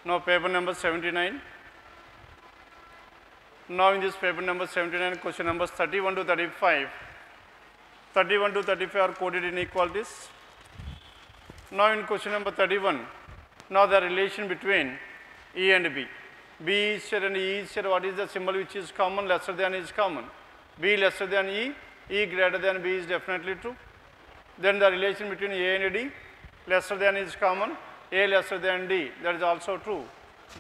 Now paper number 79. Now in this paper number 79, question numbers 31 to 35. 31 to 35 are coded inequalities. Now in question number 31, now the relation between E and B. B is here and E is here. What is the symbol which is common? Lesser than is common. B lesser than E greater than B is definitely true. Then the relation between A and D, lesser than is common, A lesser than D, that is also true.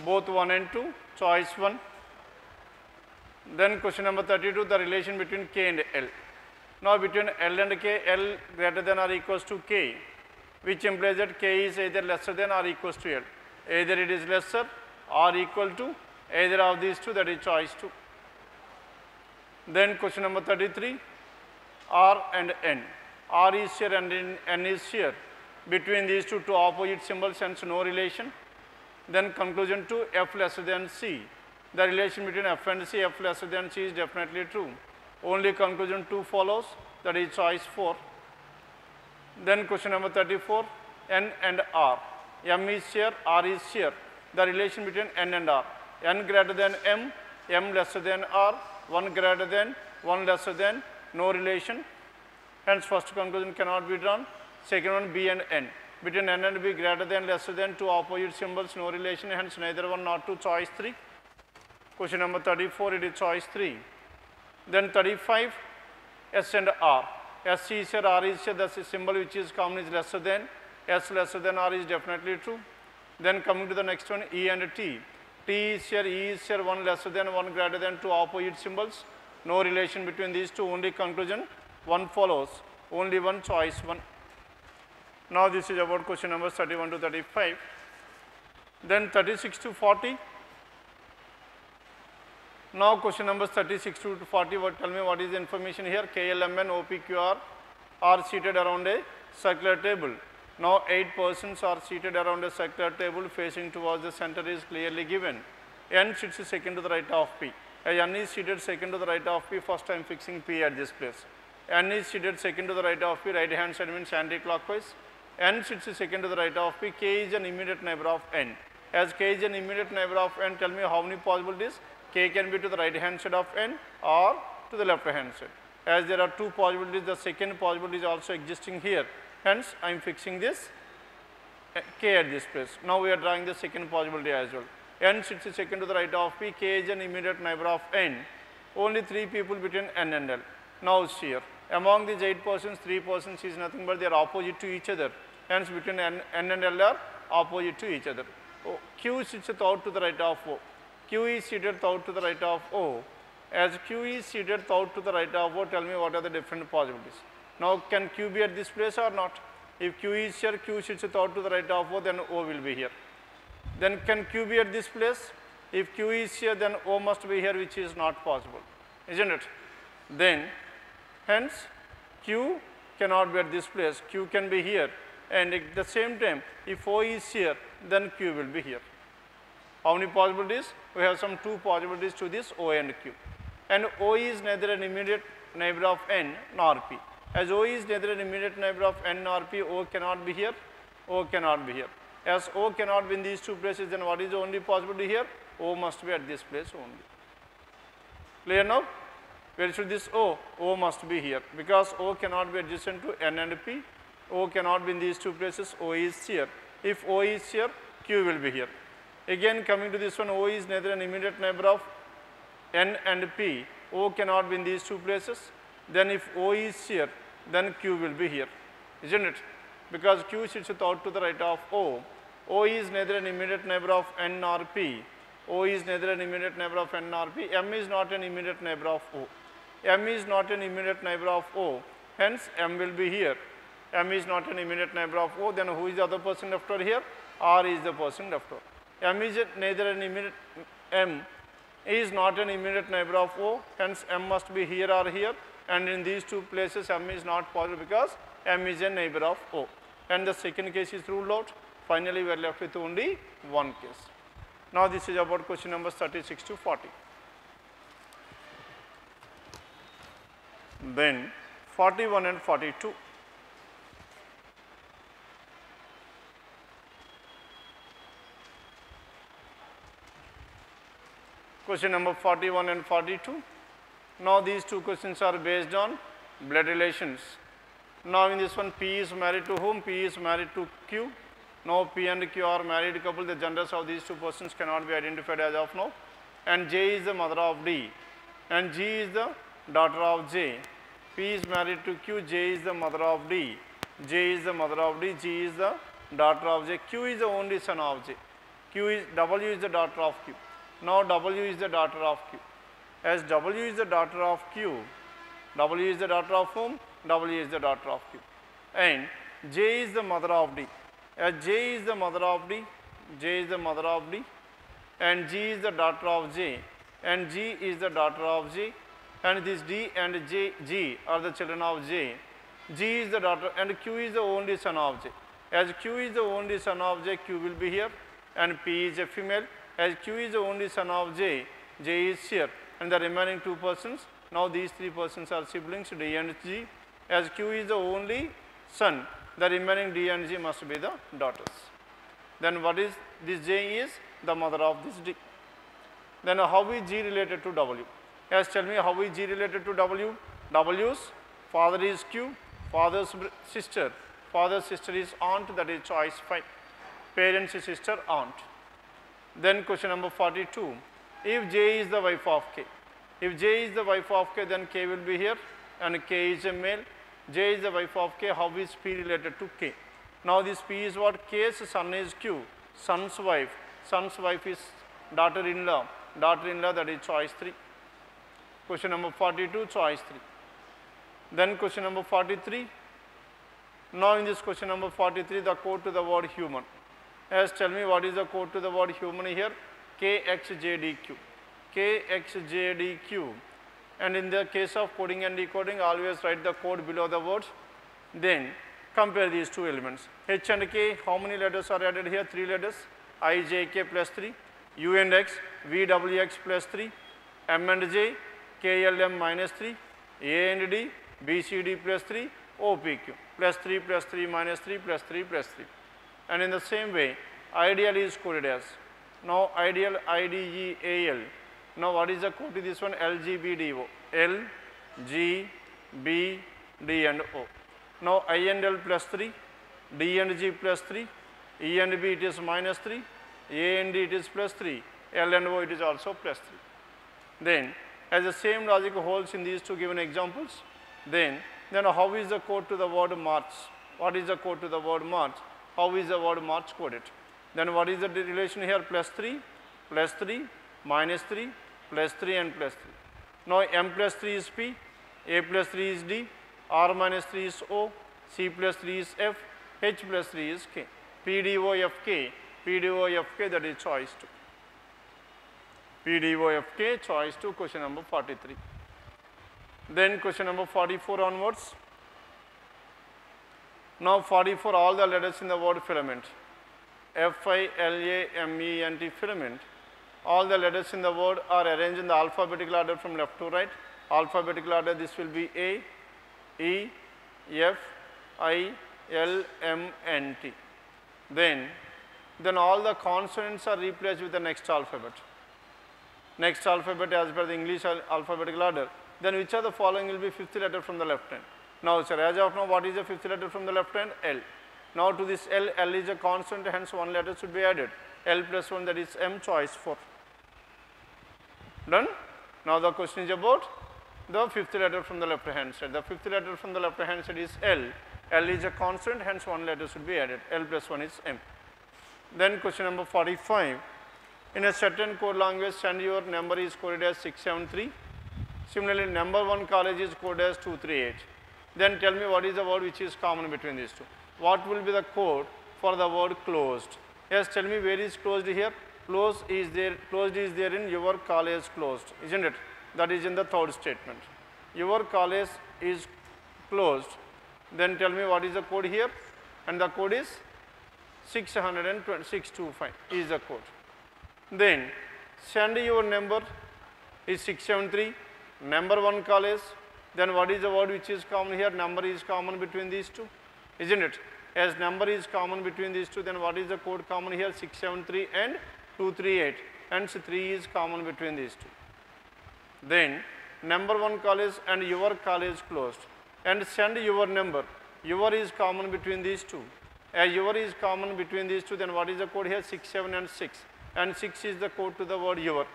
Both 1 and 2, choice 1. Then question number 32, the relation between K and L. Now between L and K, L greater than or equals to K, which implies that K is either lesser than or equals to L. Either it is lesser or equal to either of these two, that is choice 2. Then question number 33, R and N. R is here and N is here. Between these two opposite symbols, hence no relation. Then conclusion 2, F lesser than C. The relation between F and C, F lesser than C is definitely true. Only conclusion 2 follows, that is choice 4. Then question number 34, N and R. M is here, R is here. The relation between N and R. N greater than M lesser than R, 1 greater than, 1 lesser than, no relation. Hence first conclusion cannot be drawn. Second one, B and N. Between N and B greater than, lesser than, two opposite symbols, no relation, hence neither one nor two, choice 3. Question number 34, it is choice 3. Then 35, S and R. S is here, R is here, the symbol which is common is lesser than, S lesser than R is definitely true. Then coming to the next one, E and T. T is here, E is here, 1 lesser than, 1 greater than, two opposite symbols, no relation between these two, only conclusion 1 follows, only one, choice 1. Now this is about question numbers 31 to 35. Then 36 to 40. Now question numbers 36 to 40, tell me what is the information here. K, L, M, N, O, P, Q, R are seated around a circular table. Now 8 persons are seated around a circular table facing towards the center is clearly given. N sits second to the right of P. As N is seated second to the right of P, first I am fixing P at this place. N is seated second to the right of P, right hand side means anti-clockwise. N sits second to the right of P, K is an immediate neighbor of N. As K is an immediate neighbor of N, tell me how many possibilities? K can be to the right hand side of N or to the left hand side. As there are 2 possibilities, the second possibility is also existing here. Hence, I am fixing this K at this place. Now we are drawing the second possibility as well. N sits second to the right of P, K is an immediate neighbor of N. Only 3 people between N and L. Now see here, among these 8 persons, 3 persons is nothing but they are opposite to each other. Hence between N and L are opposite to each other. Q sits out to the right of O. Q is seated out to the right of O. As Q is seated out to the right of O, tell me what are the different possibilities. Now can Q be at this place or not? If Q is here, Q sits out to the right of O, then O will be here. Then can Q be at this place? If Q is here, then O must be here, which is not possible, isn't it? Then hence Q cannot be at this place, Q can be here, and at the same time if O is here, then Q will be here. How many possibilities? We have some 2 possibilities to this O and Q. And O is neither an immediate neighbor of N nor P. As O is neither an immediate neighbor of N nor P, O cannot be here, O cannot be here. As O cannot be in these 2 places, then what is the only possibility here? O must be at this place only. Clear now? Where should this O? O must be here, because O cannot be adjacent to N and P. O cannot be in these 2 places, O is here. If O is here, Q will be here. Again coming to this one, O is neither an immediate neighbor of N and P. O cannot be in these 2 places. Then if O is here, then Q will be here, isn't it? Because Q sits out to the right of O. O is neither an immediate neighbor of N nor P. O is neither an immediate neighbor of N nor P. M is not an immediate neighbor of O. M is not an immediate neighbor of O. Hence, M will be here. M is not an immediate neighbor of O. Then who is the other person left over here? R is the person left over. M is neither an immediate, M is not an immediate neighbor of O, hence M must be here or here, and in these 2 places M is not possible because M is a neighbor of O. And the second case is ruled out. Finally, we are left with only 1 case. Now this is about question numbers 36 to 40. Then 41 and 42. Question number 41 and 42. Now these two questions are based on blood relations. Now in this one, P is married to whom? P is married to Q. Now P and Q are married couple. The genders of these two persons cannot be identified as of now. And J is the mother of D. And G is the daughter of J. P is married to Q. J is the mother of D. J is the mother of D. G is the daughter of J. Q is the only son of J. W is the daughter of Q. Now W is the daughter of Q. As W is the daughter of Q, W is the daughter of whom? W is the daughter of Q. And J is the mother of D. As J is the mother of D, J is the mother of D, and G is the daughter of J, and G is the daughter of J, and this D and G are the children of J. G is the daughter, and Q is the only son of J. As Q is the only son of J, Q will be here, and P is a female. As Q is the only son of J, J is here, and the remaining two persons, now these three persons are siblings, D and G. As Q is the only son, the remaining D and G must be the daughters. Then what is this? J is the mother of this D. Then how is G related to W? Yes, tell me, how is G related to W? W's father is Q, father's sister. Father's sister is aunt, that is choice 5. Parents is sister, aunt. Then question number 42. If J is the wife of K. If J is the wife of K, then K will be here, and K is a male. J is the wife of K. How is P related to K? Now this P is what? K's son is Q. Son's wife. Son's wife is daughter-in-law. Daughter-in-law, that is choice 3. Question number 42, choice 3. Then question number 43. Now in this question number 43, the code to the word human. As tell me, what is the code to the word human here? KXJDQ. KXJDQ. And in the case of coding and decoding, always write the code below the words. Then compare these two elements. H and K, how many letters are added here? 3 letters. I, J, K plus 3. U and X, V, W, X plus 3. M and J, K, L, M minus 3. A and D, B, C, D plus 3. O, P, Q. Plus 3 plus 3 minus 3 plus 3 plus 3. And in the same way, ideal is coded as. Now ideal, I, D, E, A, L. Now what is the code to this one? L, G, B, D, O. L, G, B, D and O. Now I and L plus 3, D and G plus 3, E and B it is minus 3, A and D it is plus 3, L and O it is also plus 3. Then as the same logic holds in these two given examples, then how is the code to the word March? What is the code to the word March? How is the word March coded? Then what is the relation here? Plus 3, minus 3, plus 3 and plus 3. Now M plus 3 is P, A plus 3 is D, R minus 3 is O, C plus 3 is F, H plus 3 is K. P, D, O, F, K, P, D, O, F, K, that is choice 2. P, D, O, F, K, choice 2, question number 43. Then question number 44 onwards. Now 44, all the letters in the word filament. F-I-L-A-M-E-N-T, filament. All the letters in the word are arranged in the alphabetical order from left to right. Alphabetical order, this will be A, E, F, I, L, M, N, T. Then all the consonants are replaced with the next alphabet. Next alphabet as per the English alphabetical order. Then which of the following will be fifth letter from the left hand? Now sir, as of now, what is the fifth letter from the left hand? L. Now to this L, L is a consonant, hence one letter should be added. L plus 1, that is M, choice 4. Done? Now the question is about the fifth letter from the left hand side. The fifth letter from the left hand side is L. L is a consonant, hence one letter should be added. L plus 1 is M. Then question number 45. In a certain code language, and your number is coded as 673. Similarly, number 1 college is coded as 238. Then tell me what is the word which is common between these two. What will be the code for the word closed? Yes, tell me where is closed here? Closed is there in your college closed, isn't it? That is in the third statement. Your college is closed. Then tell me what is the code here? And the code is 625 is the code. Then send your number is 673, number 1 college. Then what is the word which is common here? Number is common between these two, isn't it? As number is common between these two, then what is the code common here? 673 and 238. hence 3 is common between these two. Then number 1 college and your college closed, and send your number. Your is common between these two. As your is common between these two, then what is the code here? 6, 7 and 6, and 6 is the code to the word your.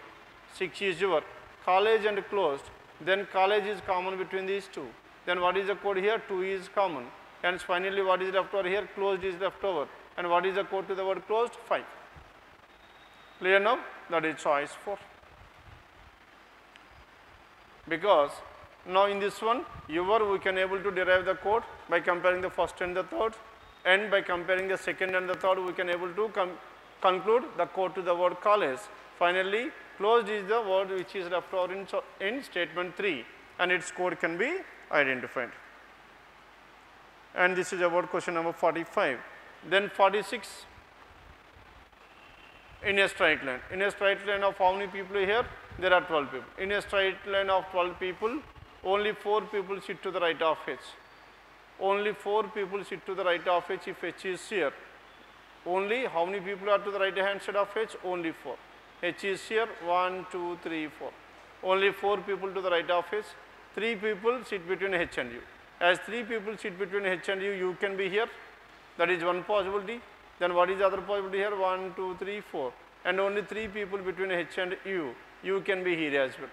6 is your. College and closed, then college is common between these two. Then what is the code here? 2 is common. Hence finally what is left over here? Closed is left over. And what is the code to the word closed? 5. Clear now? That is choice 4. Because now in this one, your we can able to derive the code by comparing the first and the third, and by comparing the second and the third we can able to conclude the code to the word college. Finally, closed is the word which is left over in statement 3, and its code can be identified. And this is about question number 45. Then 46, in a straight line. In a straight line of how many people here? There are 12 people. In a straight line of 12 people, only 4 people sit to the right of H. Only 4 people sit to the right of H if H is here. Only how many people are to the right hand side of H? Only 4. H is here, 1, 2, 3, 4. Only 4 people to the right of H. 3 people sit between H and U. As 3 people sit between H and U, U can be here. That is one possibility. Then what is the other possibility here? 1, 2, 3, 4. And only 3 people between H and U. U can be here as well.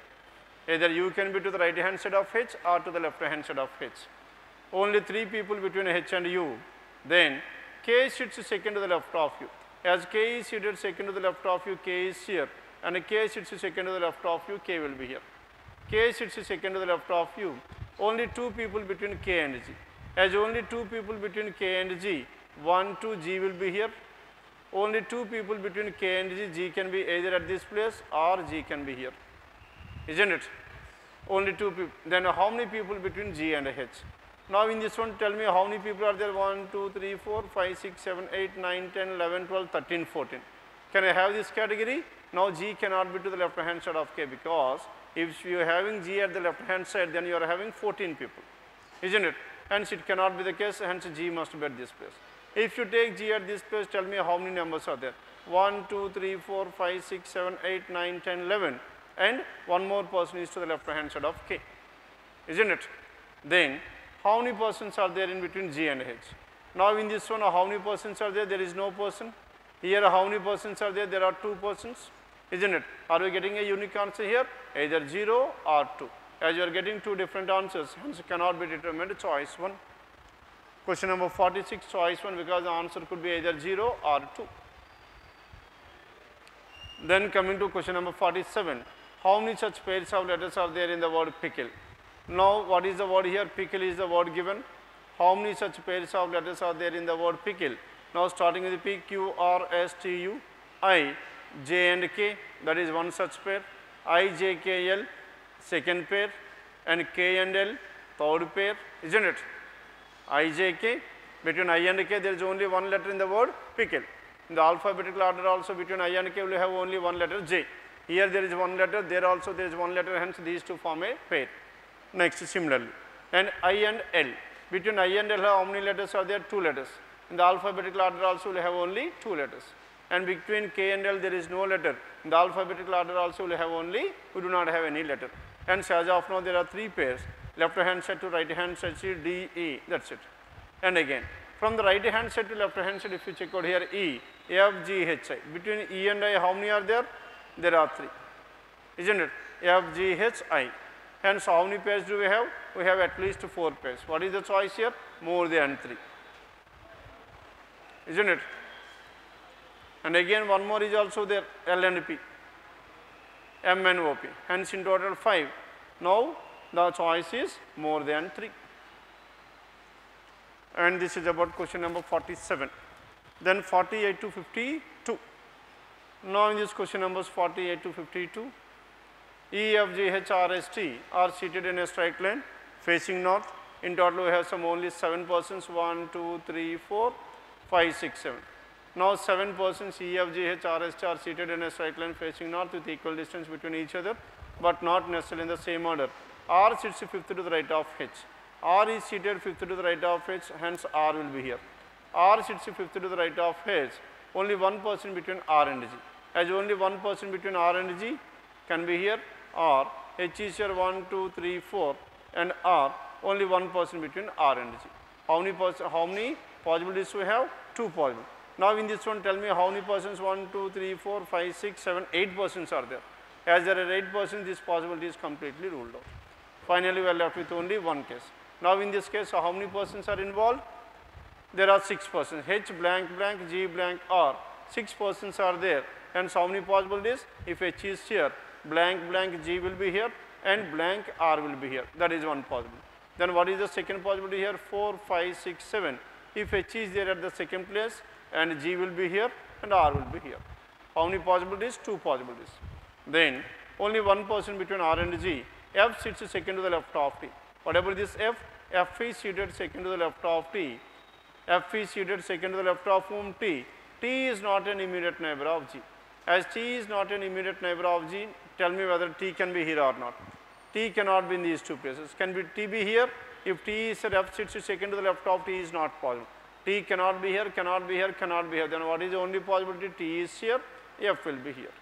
Either U can be to the right hand side of H or to the left hand side of H. Only 3 people between H and U. Then K sits second to the left of U. As K is seated second to the left of U, K is here. And K sits second to the left of U, K will be here. K sits second to the left of U. Only 2 people between K and G. As only 2 people between K and G, 1, 2, G will be here. Only 2 people between K and G, G can be either at this place or G can be here. Isn't it? Only 2 people. Then how many people between G and H? Now in this one, tell me how many people are there? 1, 2, 3, 4, 5, 6, 7, 8, 9, 10, 11, 12, 13, 14. Can I have this category? Now G cannot be to the left hand side of K, because if you are having G at the left hand side, then you are having 14 people. Isn't it? Hence it cannot be the case, hence G must be at this place. If you take G at this place, tell me how many numbers are there? 1, 2, 3, 4, 5, 6, 7, 8, 9, 10, 11. And one more person is to the left hand side of K. Isn't it? Then how many persons are there in between G and H? Now in this one, how many persons are there? There is no person. Here how many persons are there? There are 2 persons. Isn't it? Are we getting a unique answer here? Either 0 or 2. As you are getting 2 different answers, hence cannot be determined, choice 1. Question number 46, choice 1, because the answer could be either 0 or 2. Then coming to question number 47, how many such pairs of letters are there in the word pickle? Now what is the word here? Pickle is the word given. How many such pairs of letters are there in the word pickle? Now starting with P, Q, R, S, T, U, I, J and K, that is one such pair. I, J, K, L, second pair, and K and L, third pair, isn't it? I, J, K, between I and K there is only one letter in the word pickle. In the alphabetical order also between I and K will have only one letter J. Here there is one letter, there also there is one letter, hence these two form a pair. Next similarly, and I and L, between I and L how many letters are there? 2 letters. In the alphabetical order also will have only 2 letters. And between K and L there is no letter. In the alphabetical order also will have only, we do not have any letter. Hence as of now there are 3 pairs, left hand side to right hand side, C, D, E, that is it. And again, from the right hand side to left hand side, if you check out here E, F, G, H, I. Between E and I how many are there? There are 3. Isn't it? F, G, H, I. Hence how many pairs do we have? We have at least 4 pairs. What is the choice here? More than 3. Isn't it? And again one more is also there, L and P, M and O P. Hence in total 5. Now the choice is more than 3. And this is about question number 47. Then 48 to 52. Now in this question numbers 48 to 52, E, F, G, H, R, S, T are seated in a straight line facing north. In total we have some only 7 persons, 1, 2, 3, 4, 5, 6, 7. Now 7 persons E, F, G, H, R, S, T are seated in a straight line facing north with equal distance between each other, but not necessarily in the same order. R sits 5th to the right of H. R is seated 5th to the right of H, hence R will be here. R sits 5th to the right of H. Only one person between R and G. as only one person between R and G can be here, or H is here 1, 2, 3, 4 and R only one person between R and G. How many possibilities we have? 2 possible. Now in this one tell me how many persons? 1, 2, 3, 4, 5, 6, 7, 8 persons are there. As there are 8 persons, this possibility is completely ruled out. Finally we are left with only one case. Now in this case how many persons are involved? There are 6 persons, H blank blank, G blank R. 6 persons are there, and so how many possibilities? If H is here, blank blank G will be here and blank R will be here. That is one possibility. Then what is the second possibility here? 4, 5, 6, 7. If H is there at the second place and G will be here and R will be here. How many possibilities? 2 possibilities. Then only one person between R and G. F sits second to the left of T. Whatever this F is seated second to the left of T. F is seated second to the left of whom? T. T is not an immediate neighbor of G. As T is not an immediate neighbor of G, tell me whether T can be here or not. T cannot be in these 2 places. Can T be here? If T is at F sits second to the left of T is not possible. T cannot be here, cannot be here, cannot be here. Then what is the only possibility? T is here, F will be here.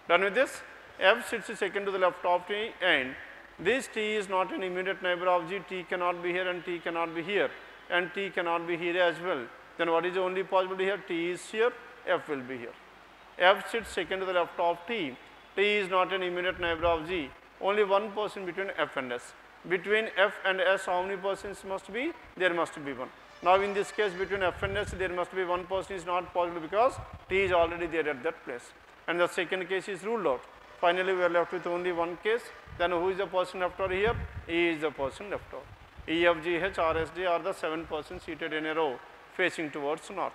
Done with this? F sits second to the left of T and this T is not an immediate neighbor of G. T cannot be here and T cannot be here and T cannot be here as well. Then what is the only possibility here? T is here, F will be here. F sits second to the left of T. T is not an immediate neighbor of G. Only one person between F and S. Between F and S how many persons must be? There must be one. Now in this case between F and S there must be one person is not possible because T is already there at that place. And the second case is ruled out. Finally we are left with only one case. Then who is the person left over here? E is the person left over. E, F, G, H, R, S, D are the 7 persons seated in a row facing towards north.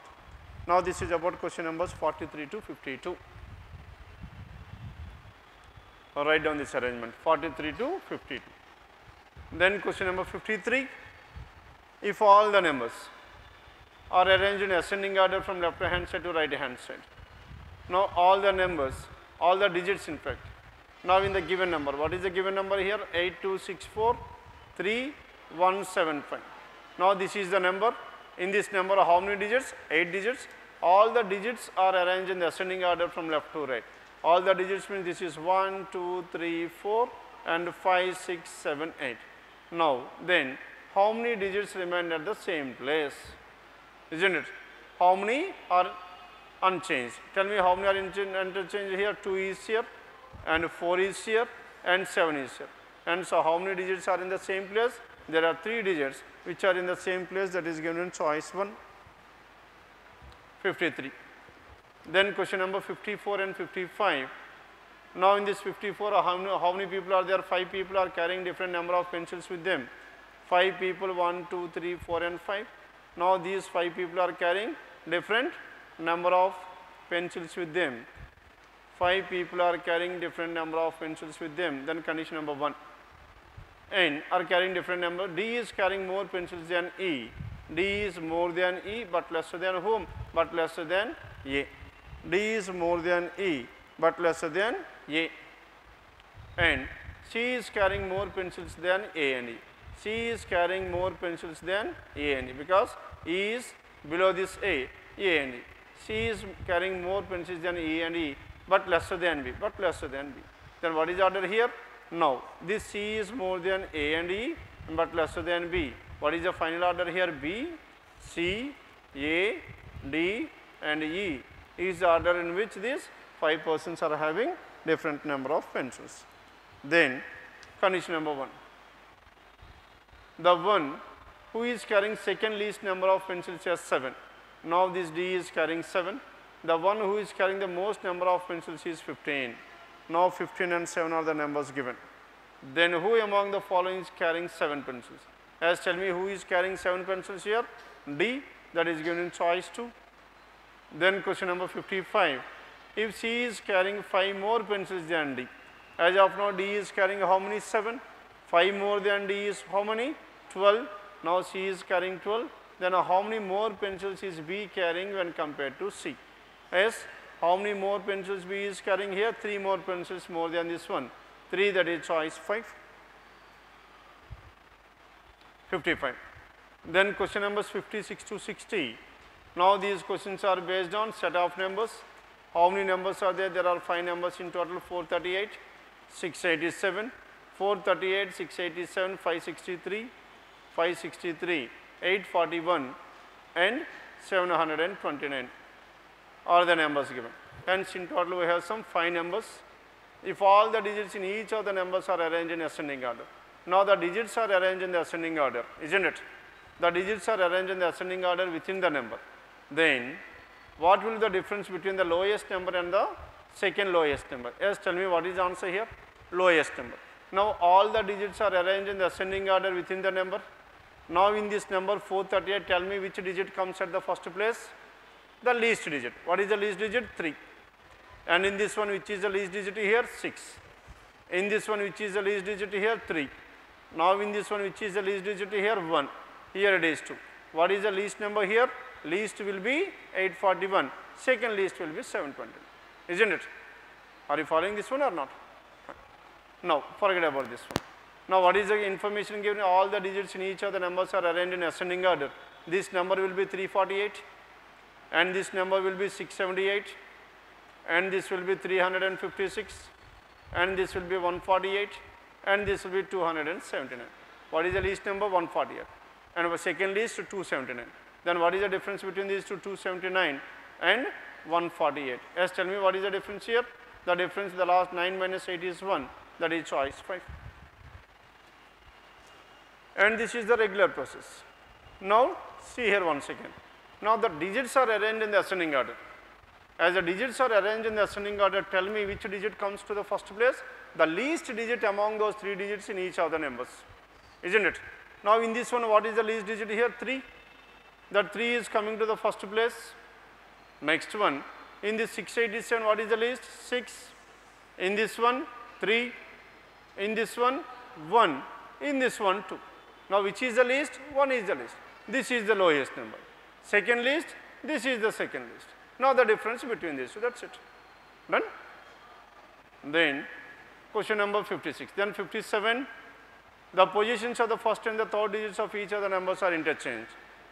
Now this is about question numbers 43 to 52. Write down this arrangement 43 to 52. Then question number 53. If all the numbers are arranged in ascending order from left hand side to right hand side. Now all the numbers, all the digits in fact. Now in the given number, what is the given number here? 8264 3175. Now this is the number. In this number how many digits? 8 digits. All the digits are arranged in the ascending order from left to right. All the digits means this is 1, 2, 3, 4 and 5, 6, 7, 8. Now then how many digits remain at the same place? Isn't it? How many are unchanged? Tell me how many are interchanged here? 2 is here and 4 is here and 7 is here. And so how many digits are in the same place? There are 3 digits which are in the same place, that is given in choice 1, 53. Then question number 54 and 55. Now in this 54 how many people are there? 5 people are carrying different number of pencils with them. 5 people 1, 2, 3, 4 and 5. Now these 5 people are carrying different number of pencils with them. 5 people are carrying different number of pencils with them. Then condition number 1. N are carrying different number. D is carrying more pencils than E. D is more than E but lesser than whom? But lesser than A. D is more than E but lesser than A. And C is carrying more pencils than A and E. C is carrying more pencils than A and E because E is below this A and E. C is carrying more pencils than E and E but lesser than B, but lesser than B. Then what is order here? Now this C is more than A and E but lesser than B. What is the final order here? B, C, A, D and E is the order in which these 5 persons are having different number of pencils. Then condition number 1. The one who is carrying second least number of pencils has 7. Now this D is carrying 7. The one who is carrying the most number of pencils is 15. Now 15 and 7 are the numbers given. Then who among the following is carrying 7 pencils? As tell me who is carrying 7 pencils here? D, that is given in choice 2. Then question number 55. If C is carrying 5 more pencils than D, as of now D is carrying how many? 7. 5 more than D is how many? 12. Now C is carrying 12. Then how many more pencils is B carrying when compared to C? Yes, how many more pencils B is carrying here? 3 more pencils more than this one. 3, that is choice 5. 55. Then question numbers 56 to 60. Now these questions are based on set of numbers. How many numbers are there? There are 5 numbers in total, 438, 687, 438, 687, 563, 563, 841 and 729 are the numbers given. Hence, in total we have some 5 numbers. If all the digits in each of the numbers are arranged in ascending order. Now, the digits are arranged in the ascending order, isn't it? The digits are arranged in the ascending order within the number. Then, what will be the difference between the lowest number and the second lowest number? Yes, tell me what is the answer here? Lowest number. Now, all the digits are arranged in the ascending order within the number. Now, in this number 438, tell me which digit comes at the first place? The least digit. What is the least digit? 3. And in this one, which is the least digit here? 6. In this one, which is the least digit here? 3. Now, in this one, which is the least digit here? 1. Here it is 2. What is the least number here? Least will be 841. Second least will be 720. Isn't it? Are you following this one or not? Now, forget about this one. Now, what is the information given? All the digits in each of the numbers are arranged in ascending order. This number will be 348 and this number will be 678 and this will be 356 and this will be 148 and this will be 279. What is the least number? 148 and our second least 279. Then what is the difference between these two? 279 and 148. Yes, tell me what is the difference here? The difference, the last 9 minus 8 is 1, that is choice 5. And this is the regular process. Now, see here once again. Now, the digits are arranged in the ascending order. As the digits are arranged in the ascending order, tell me which digit comes to the first place? The least digit among those 3 digits in each of the numbers, isn't it? Now, in this one, what is the least digit here? 3. That 3 is coming to the first place. Next one, in this 687, what is the least? 6. In this one, 3. In this one, 1. In this one, 2. Now, which is the least? 1 is the least. This is the lowest number. Second least, this is the second least. Now, the difference between these two, that is it. Done? Then, question number 56. Then 57, the positions of the first and the third digits of each of the numbers are interchanged.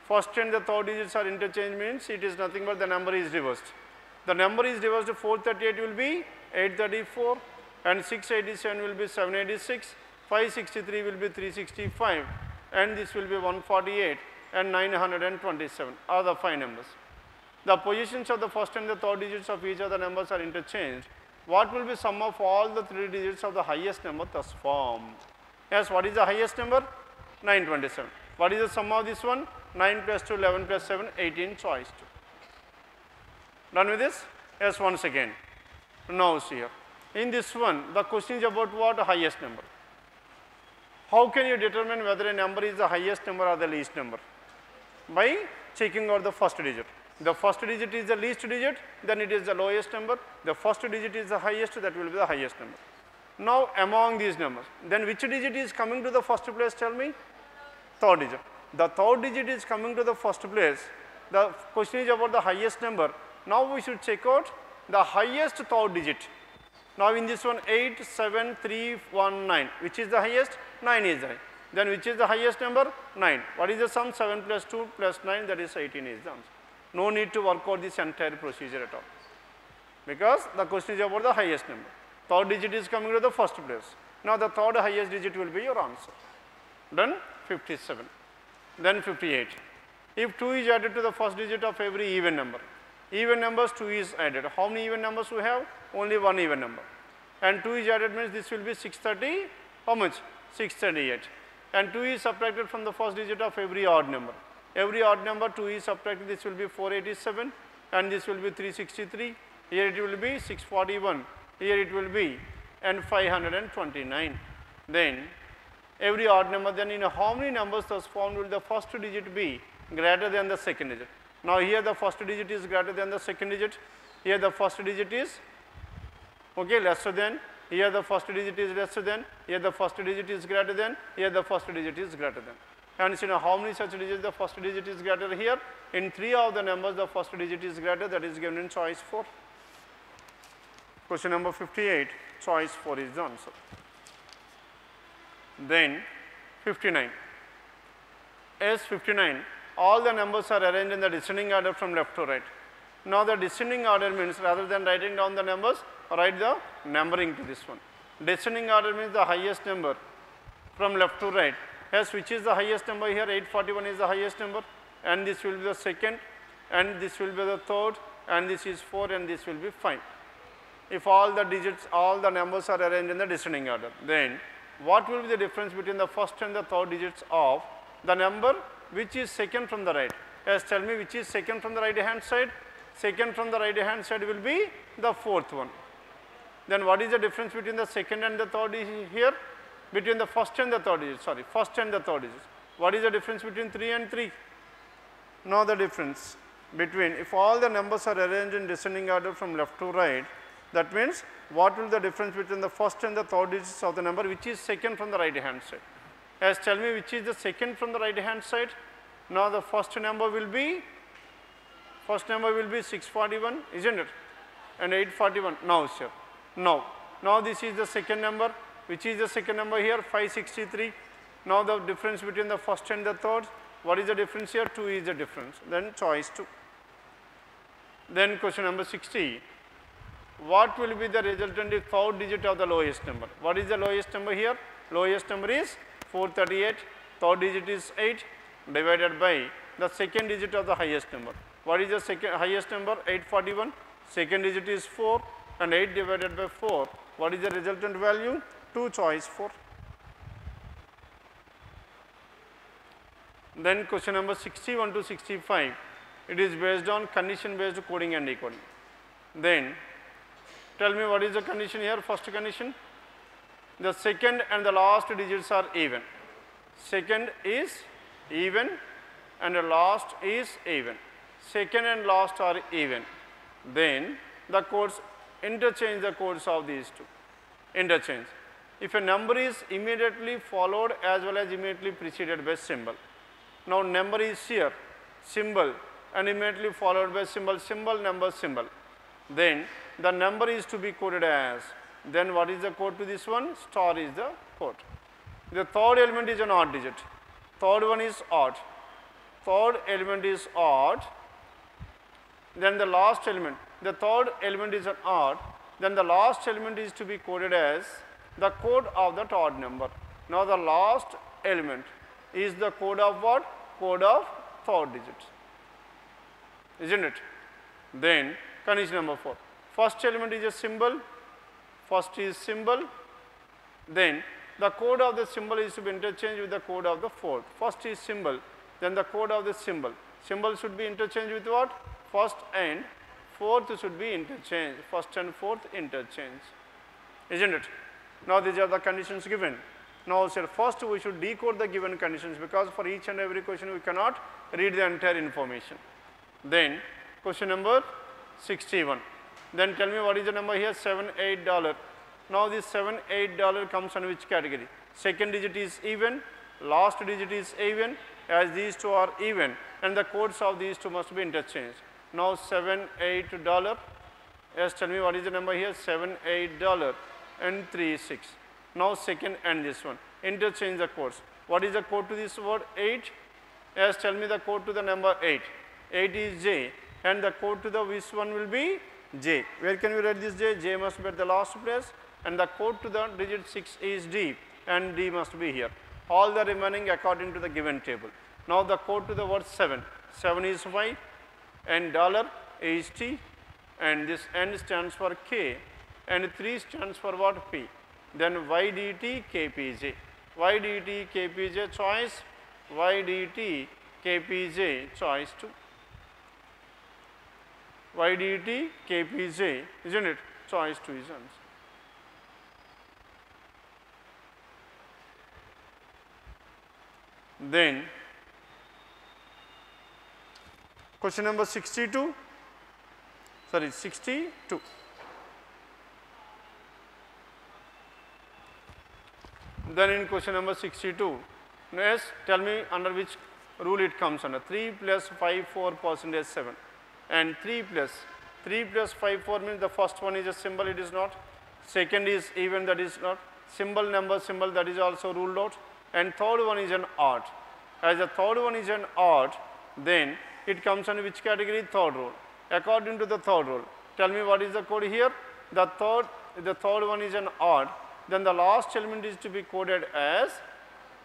First and the third digits are interchanged means it is nothing but the number is reversed. The number is reversed, 438 will be 834 and 687 will be 786, 563 will be 365 and this will be 148 and 927 are the 5 numbers. The positions of the first and the third digits of each of the numbers are interchanged. What will be sum of all the 3 digits of the highest number thus formed? Yes, what is the highest number? 927. What is the sum of this one? 9 plus 2, 11 plus 7, 18, choice 2. Done with this? Yes, once again. Now see here. In this one, the question is about what? Highest number. How can you determine whether a number is the highest number or the least number? By checking out the first digit. The first digit is the least digit, then it is the lowest number. The first digit is the highest, that will be the highest number. Now, among these numbers, then which digit is coming to the first place? Tell me. Third digit. The third digit is coming to the first place. The question is about the highest number. Now, we should check out the highest third digit. Now, in this one 8, 7, 3, 1, 9. Which is the highest? 9 is the highest. Then which is the highest number? 9. What is the sum? 7 plus 2 plus 9, that is 18 is the answer. No need to work out this entire procedure at all, because the question is about the highest number. Third digit is coming to the first place. Now, the third highest digit will be your answer. Done? 57. Then 58. If 2 is added to the first digit of every even number, even numbers 2 is added. How many even numbers we have? Only one even number. And 2 is added means this will be 630. How much? 638. And 2 is subtracted from the first digit of every odd number. Every odd number 2 is subtracted, this will be 487 and this will be 363. Here it will be 641. Here it will be and 529. Then every odd number, then in how many numbers thus formed will the first digit be greater than the second digit? Now, here the first digit is greater than the second digit. Here the first digit is lesser than. Here the first digit is lesser than. Here the first digit is greater than. Here the first digit is greater than. And so, how many such digits the first digit is greater here? In 3 of the numbers the first digit is greater, that is given in choice 4. Question number 58, choice 4 is the answer. Then 59. As 59, all the numbers are arranged in the descending order from left to right. Now the descending order means rather than writing down the numbers, write the numbering to this one. Descending order means the highest number from left to right. Yes, which is the highest number here? 841 is the highest number, and this will be the second, and this will be the third, and this is 4, and this will be 5. If all the digits, all the numbers are arranged in the descending order, then what will be the difference between the first and the third digits of the number which is second from the right? Yes, tell me which is second from the right hand side? Second from the right hand side will be the fourth one. Then what is the difference between the second and the third here? Between the first and the third digit, sorry, first and the third digits. What is the difference between 3 and 3? Know the difference between, if all the numbers are arranged in descending order from left to right, that means what will the difference between the first and the third digits of the number which is second from the right hand side? As tell me which is the second from the right hand side? Now the first number will be 641, isn't it? And 841, now sir. Now this is the second number. Which is the second number here? 563. Now the difference between the first and the third, what is the difference here? 2 is the difference. Then choice 2. Then question number 60. What will be the resultant third digit of the lowest number? What is the lowest number here? Lowest number is 438. Third digit is 8 divided by the second digit of the highest number. What is the second highest number? 841. Second digit is 4, and 8 divided by 4. What is the resultant value? 2, choice 4. Then question number 61 to 65, it is based on condition based coding and decoding. Then tell me what is the condition here? First condition, the second and the last digits are even. Second is even and the last is even. Second and last are even. Then the codes, interchange the codes of these two. Interchange. If a number is immediately followed as well as immediately preceded by symbol. Now number is here, symbol, and immediately followed by symbol, symbol, number, symbol. Then the number is to be coded as, then what is the code to this one? Star is the code. The third element is an odd digit. Third one is odd. Third element is odd. Then the last element, the third element is an odd. Then the last element is to be coded as the code of that odd number. Now the last element is the code of what? Code of third digit, isn't it? Then condition number 4. First element is a symbol. First is symbol. Then the code of the symbol is to be interchanged with the code of the fourth. First is symbol. Then the code of the symbol. Symbol should be interchanged with what? First and fourth should be interchanged. First and fourth interchange, isn't it? Now these are the conditions given. Now sir, first we should decode the given conditions, because for each and every question we cannot read the entire information. Then question number 61. Then tell me what is the number here? $78. Now this $78 comes under which category? Second digit is even, last digit is even, as these two are even, and the codes of these two must be interchanged. Now $78. Yes, tell me what is the number here? $78 and 36. Now second and this one. Interchange the codes. What is the code to this word? 8. Yes, tell me the code to the number 8. 8 is J, and the code to the which one will be? J. Where can we write this J? J must be at the last place, and the code to the digit 6 is D, and D must be here. All the remaining according to the given table. Now the code to the word 7. 7 is Y, and dollar is T, and this N stands for K, and 3 stands for what? P. Then YDT KPJ. YDT KPJ choice. YDT KPJ choice 2. YDT KPJ, isn't it? Choice 2 is answer. Then question number 62. Sorry, 62. Then in question number 62, yes, tell me under which rule it comes under. 3 plus 5, 4% is 7. And 3 plus 5, 4 means the first one is a symbol, it is not. Second is even, that is not. Symbol, number, symbol, that is also ruled out. And third one is an odd. As the third one is an odd, then it comes under which category? Third rule. according to the third rule. Tell me what is the code here. The third one is an odd. Then the last element is to be coded as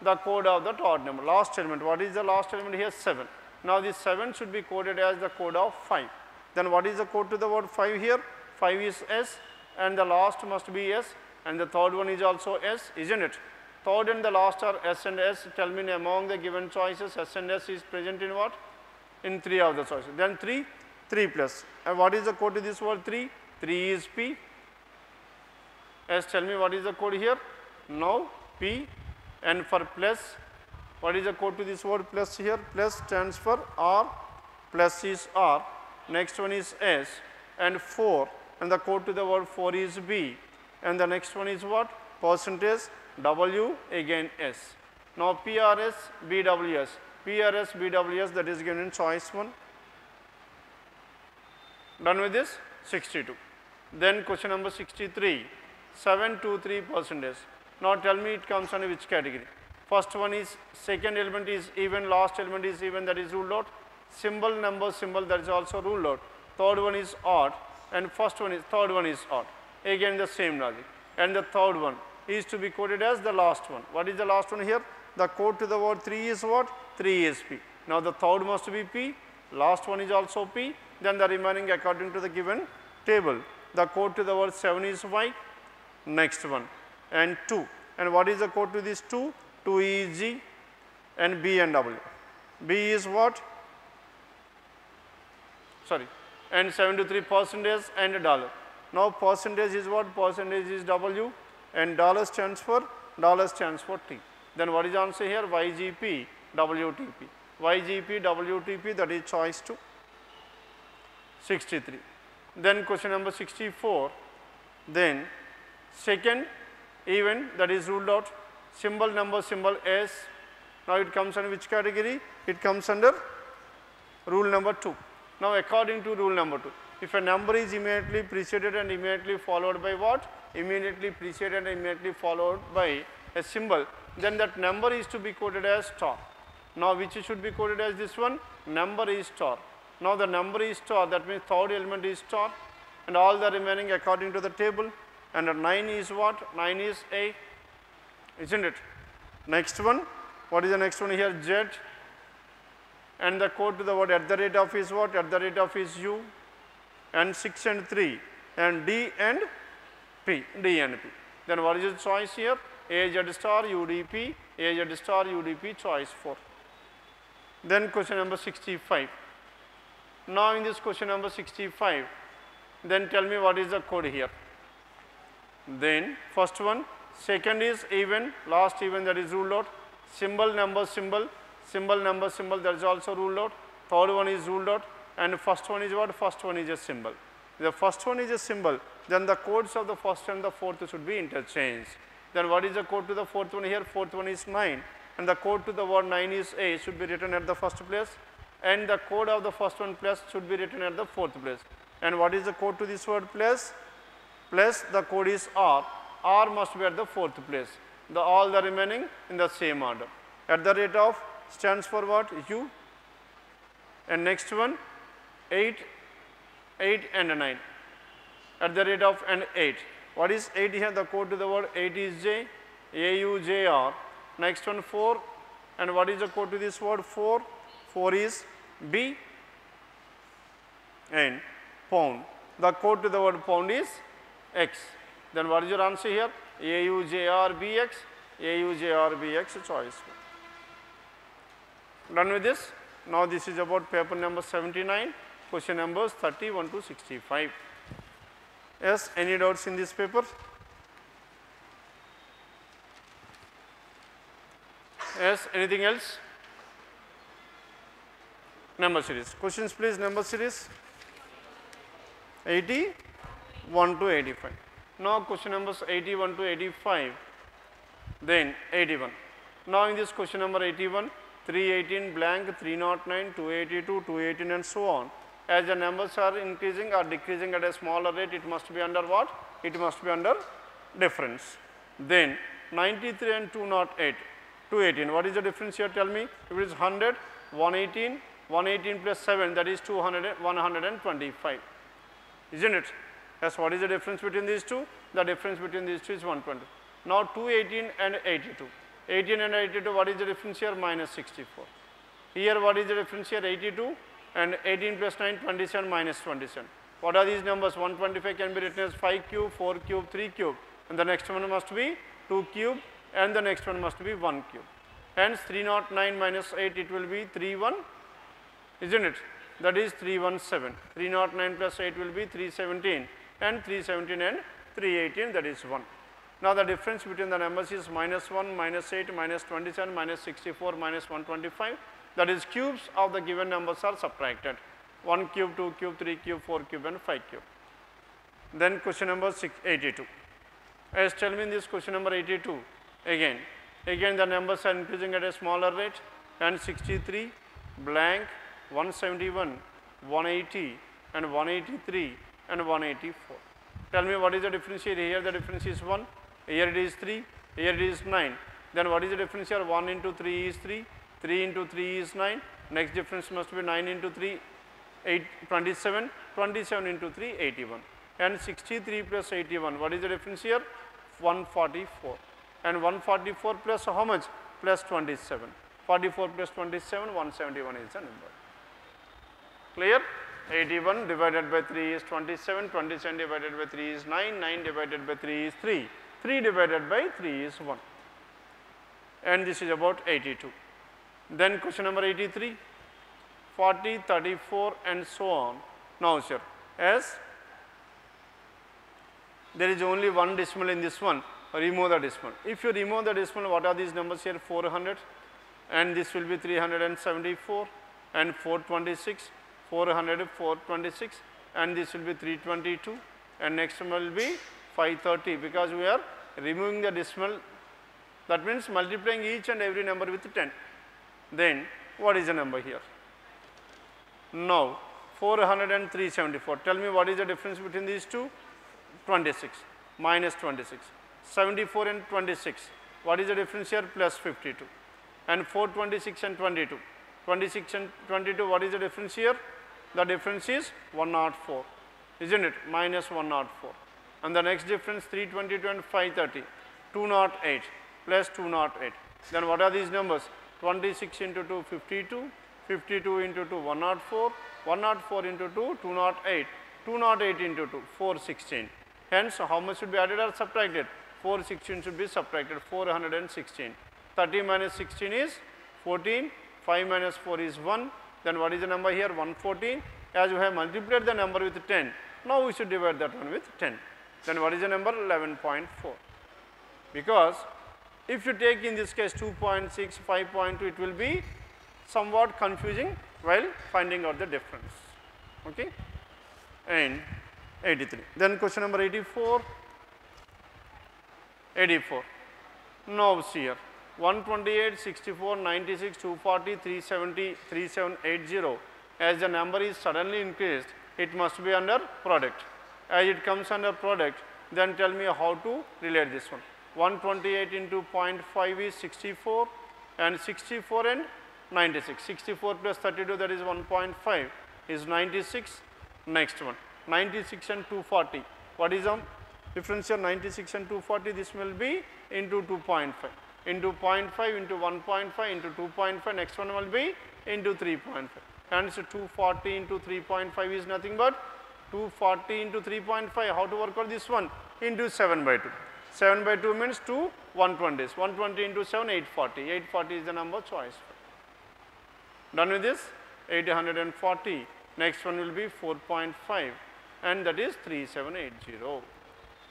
the code of that odd number. Last element, what is the last element here? 7. Now this 7 should be coded as the code of 5. Then what is the code to the word 5 here? 5 is S and the last must be S and the third one is also S, isn't it? Third and the last are S and S. Tell me among the given choices S and S is present in what? In 3 of the choices. Then 3 plus. And what is the code to this word 3? 3 is P. S, tell me what is the code here? Now P. And for plus, what is the code to this word plus here? Plus stands for R, plus is R. Next one is S and 4 and the code to the word 4 is B. And the next one is what? Percentage W again S. Now PRS, BWS. PRS, BWS, that is given in choice 1. Done with this? 62. Then question number 63, 723%. Now tell me it comes under which category? First one is, second element is even, last element is even, that is ruled out. Symbol, number, symbol, that is also ruled out. Third one is odd and third one is odd. Again the same logic. And the third one is to be coded as the last one. What is the last one here? The code to the word 3 is what? 3 is P. Now the third must be P, last one is also P, then the remaining according to the given table. The code to the word 7 is Y, next one, and 2. And what is the code to this 2? 2 is G and B and W. B is what? Sorry, and 73% and dollar. Now percentage is what? Percentage is W and dollar stands for T. Then what is the answer here? YGP, WTP. YGP, WTP, that is choice 2. 63. Then question number 64. Then second even, that is ruled out. Symbol, number, symbol S. Now it comes under which category? It comes under rule number 2. Now according to rule number 2, if a number is immediately preceded and immediately followed by what? Immediately preceded and immediately followed by a symbol, then that number is to be coded as star. Now which should be coded as this one? Number is star. Now the number is star, that means third element is star and all the remaining according to the table. And 9 is what? 9 is A, isn't it? Next one, what is the next one here? Z. And the code to the word at the rate of is what? At the rate of is U. And 6 and 3 and D and P, D and P. Then what is the choice here? AZ star UDP, AZ star UDP, choice 4. Then question number 65. Now in this question number 65, then tell me what is the code here. Then first one, second is even, last even, that is ruled out. Symbol, number, symbol, symbol, number, symbol, that is also ruled out. Third one is ruled out and first one is what? First one is a symbol. The first one is a symbol, then the codes of the first and the fourth should be interchanged. Then what is the code to the fourth one here? Fourth one is 9 and the code to the word 9 is A, should be written at the first place and the code of the first one plus should be written at the fourth place. And what is the code to this word plus? Plus the code is R, R must be at the fourth place. All the remaining in the same order. At the rate of stands for what? U. And next one 8 and 9. At the rate of and 8. What is 8 here? The code to the word 8 is J, AUJR. Next one 4 and what is the code to this word? 4. 4 is B and pound. The code to the word pound is X. Then what is your answer here? AUJRBX, AUJRBX, choice 1. Done with this? Now this is about paper number 79, question numbers 31 to 65. Yes, any doubts in this paper? Yes, anything else? Number series. Questions please, number series. 81 to 85. Now question numbers 81 to 85, then 81. Now in this question number 81, 318 blank, 309, 282, 218 and so on. As the numbers are increasing or decreasing at a smaller rate, it must be under what? It must be under difference. Then 93 and 208, 218. What is the difference here? Tell me. If it is 100, 118, 118 plus 7, that is 125, isn't it? Yes, what is the difference between these two? The difference between these two is 120. Now 218 and 82. 18 and 82, what is the difference here? Minus 64. Here, what is the difference here? 82 and 18 plus 9, 27 minus 27. What are these numbers? 125 can be written as 5 cube, 4 cube, 3 cube, and the next one must be 2 cube, and the next one must be 1 cube. Hence, 309 minus 8, it will be 31, isn't it? That is 317. 309 plus 8 will be 317, and 317 and 318, that is 1. Now, the difference between the numbers is minus 1, minus 8, minus 27, minus 64, minus 125. That is, cubes of the given numbers are subtracted. 1 cube, 2 cube, 3 cube, 4 cube, and 5 cube. Then question number 82. As tell me in this question number 82, again the numbers are increasing at a smaller rate, and 63, blank, 171, 180, and 183, and 184. Tell me what is the difference here? Here the difference is 1, here it is 3, here it is 9. Then what is the difference here? 1 into 3 is 3, 3 into 3 is 9. Next difference must be 9 into 3, 27, 27 into 3, 81. And 63 plus 81, what is the difference here? 144. And 144 plus how much? Plus 27. 44 plus 27, 171 is the number. Clear? 81 divided by 3 is 27, 27 divided by 3 is 9, 9 divided by 3 is 3, 3 divided by 3 is 1. And this is about 82. Then question number 83, 40, 34 and so on. Now, sir, as there is only one decimal in this one, remove the decimal. If you remove the decimal, what are these numbers here? 400, and this will be 374, and 426, 400, 426, and this will be 322, and next one will be 530, because we are removing the decimal. That means multiplying each and every number with 10. Then what is the number here? Now 400 and 374. Tell me what is the difference between these two? 26 minus 26. 74 and 26. What is the difference here? Plus 52. And 426 and 22. 26 and 22. What is the difference here? The difference is 104. Isn't it? Minus 104. And the next difference 322 and 530. 208 plus 208. Then what are these numbers? 26 into 2, 52, 52 into 2, 104, 104 into 2, 208, 208 into 2, 416. Hence, how much should be added or subtracted? 416 should be subtracted, 416. 30 minus 16 is 14, 5 minus 4 is 1. Then what is the number here? 114. As you have multiplied the number with 10, now we should divide that one with 10. Then what is the number? 11.4. Because if you take in this case 2.6, 5.2, it will be somewhat confusing while finding out the difference. Okay? And 83. Then question number 84. 84. Now see here. 128, 64, 96, 240, 370, 3780. As the number is suddenly increased, it must be under product. As it comes under product, then tell me how to relate this one. 128 into 0.5 is 64, and 64 and 96. 64 plus 32, that is 1.5, is 96. Next one, 96 and 240. What is the difference here? 96 and 240, this will be into 2.5. Into 0.5 into 1.5 into 2.5, next one will be into 3.5. And so 240 into 3.5 is nothing but 240 into 3.5. How to work out this one? Into 7 by 2. 7 by 2 means 2 120s. 120 into 7, 840. 840 is the number choice. Done with this? 840. Next one will be 4.5, and that is 3780.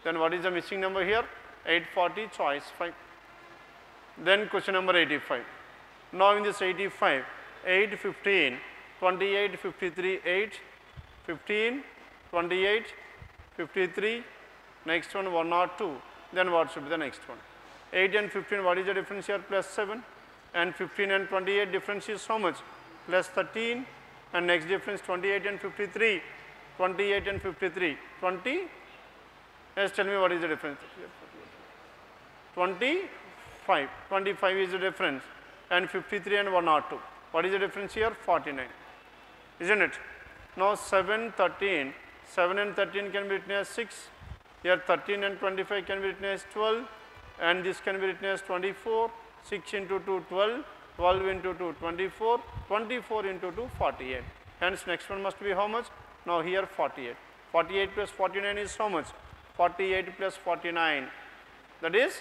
Then what is the missing number here? 840, choice 5. Then question number 85. Now in this 85, 8, 15, 28, 53, 8, 15, 28, 53, next one 102. Then what should be the next one? 8 and 15, what is the difference here? Plus 7. And 15 and 28, difference is how much? Plus 13. And next difference 28 and 53. 28 and 53. 20. Yes, tell me what is the difference? 25. 25 is the difference. And 53 and 102. What is the difference here? 49. isn't it? Now 7, 13, 7 and 13 can be written as 6, here 13 and 25 can be written as 12, and this can be written as 24, 6 into 2, 12, 12 into 2, 24, 24 into 2, 48. Hence next one must be how much? Now here 48. 48 plus 49 is how much? 48 plus 49, that is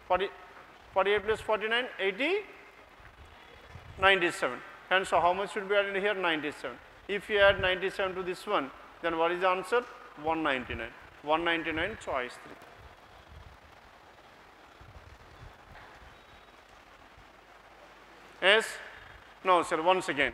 48 plus 49, 80, 97. Hence so how much should be added here? 97. If you add 97 to this one, then what is the answer? 199. 199, choice 3. Yes? No sir, once again.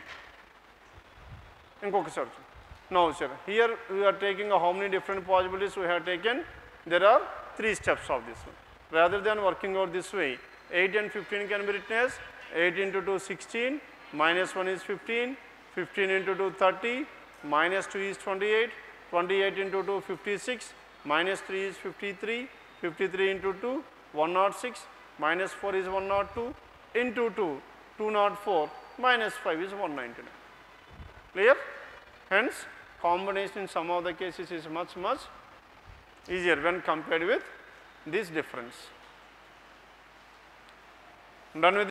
No sir, here we are taking how many different possibilities we have taken? There are 3 steps of this one. Rather than working out this way, 8 and 15 can be written as 8 into 2, 16, minus 1 is 15, 15 into 2, 30, minus 2 is 28, 28 into 2, 56, minus 3 is 53, 53 into 2, 106, minus 4 is 102, into 2, 204, minus 5 is 199. Clear? Hence, combination in some of the cases is much easier when compared with this difference. Done with